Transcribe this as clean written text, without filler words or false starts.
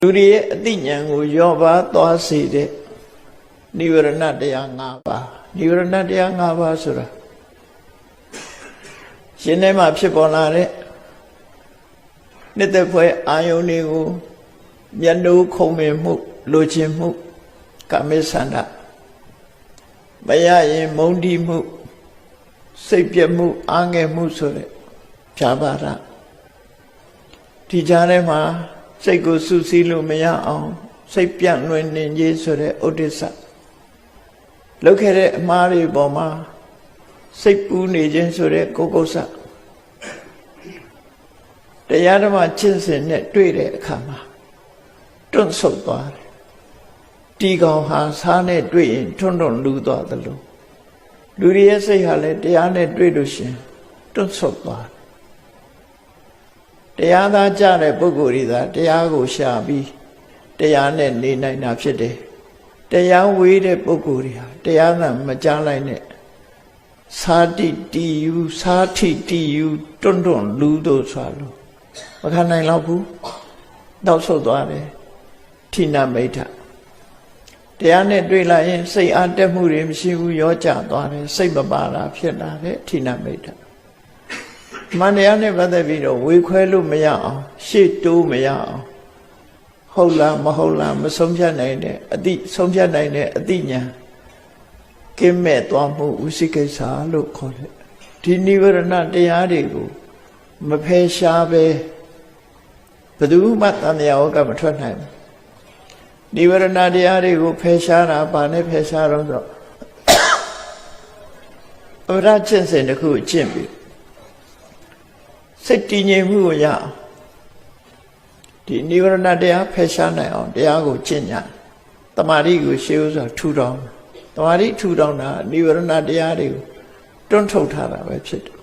လူတွေရဲ့အသိဉာဏ်ကိုရောပါသွားစေတဲ့နိဝရဏတရား၅ပါးနိဝရဏတရား၅ပါးဆိုတာရှင်ထဲမှာဖြစ်ပေါ်လာတဲ့နှစ်သက်ဖွယ်အာယုန်တွေကိုမျက်နှိုးခုံမင်မှုလိုချင်မှုကာမိဆန္ဒမရရင်မုန်းတီးမှုစိတ်ပြတ်မှုအားငယ်မှုဆိုတဲ့ဖြာပါဒဒီကြားထဲမှာစိတ်ကိုစုစည်းလို့မရအောင်စိတ်ပြန့်လွင်နေကြီးဆိုတဲ့ဥဒိစ္စလောက်ခဲ့တဲ့အမှားတွေပေါ်မှာစိတ်ပူးနေခြင်းဆိုတဲ့ကိုကုဆတရားဓမ္မကျင့်စဉ်နဲ့တွေ့တဲ့အခါမှာတွန့်ဆုတ်သွားတယ်တီကောင်ဟာစားနဲ့တွေ့ရင်ထွန်းထွန်းလူသွားသလိုလူတွေရဲ့စိတ်ဟာလည်းတရားနဲ့တွေ့လို့ရှင်တွန့်ဆုတ်သွားတယ်တရားသားကြတဲ့ပုဂ္ဂိုလ်တွေသာတရားကိုရှာပြီးတရားနဲ့နေနိုင်တာဖြစ်တယ်တရားဝေးတဲ့ပုဂ္ဂိုလ်တွေဟာတရားသာမကြားလိုက်နဲ့သာတိတီယူသာထိတီယူတွန့်တွန့်လူတို့ဆိုလို့မခံနိုင်တော့ဘူးတောက်ဆုတ်သွားတယ်ထိနာမိဋ္ဌတရားနဲ့တွေ့လိုက်ရင်စိတ်အားတက်မှုတွေမရှိဘူးရောကျသွားတယ်စိတ်မပါတာဖြစ်လာတယ်ထိနာမိဋ္ဌမန္တရားနဲ့ပတ်သက်ပြီးတော့ဝေခွဲလို့မရအောင်ရှေ့တိုးမရအောင်ဟုတ်လားမဟုတ်လားမဆုံးဖြတ်နိုင်တဲ့အတိဆုံးဖြတ်နိုင်တဲ့အတိညာကင်းမဲ့သွားမှုဥစိကိစ္စလို့ခေါ်တယ်ဒီနိဝရဏတရားတွေကိုမဖယ်ရှားပဲဘယ်သူမှတန်တရားကမထွက်နိုင်ဘူးနိဝရဏတရားတွေကိုဖယ်ရှားတာဘာနဲ့ဖယ်ရှားတော့ဆိုအရကျင့်စဉ်တစ်ခုကျင့်ပြီစိတ်တည်ငြိမ်မှုကိုရအောင်ဒီနိဝရဏတရားဖယ်ရှားနိုင်အောင်တရားကိုကျင့်ကြတမာတိကိုရှေးဥစွာထူထောင်တမာတိထူထောင်တာနိဝရဏတရားတွေကိုတွန်းထုတ်ထားတာပဲဖြစ်တယ်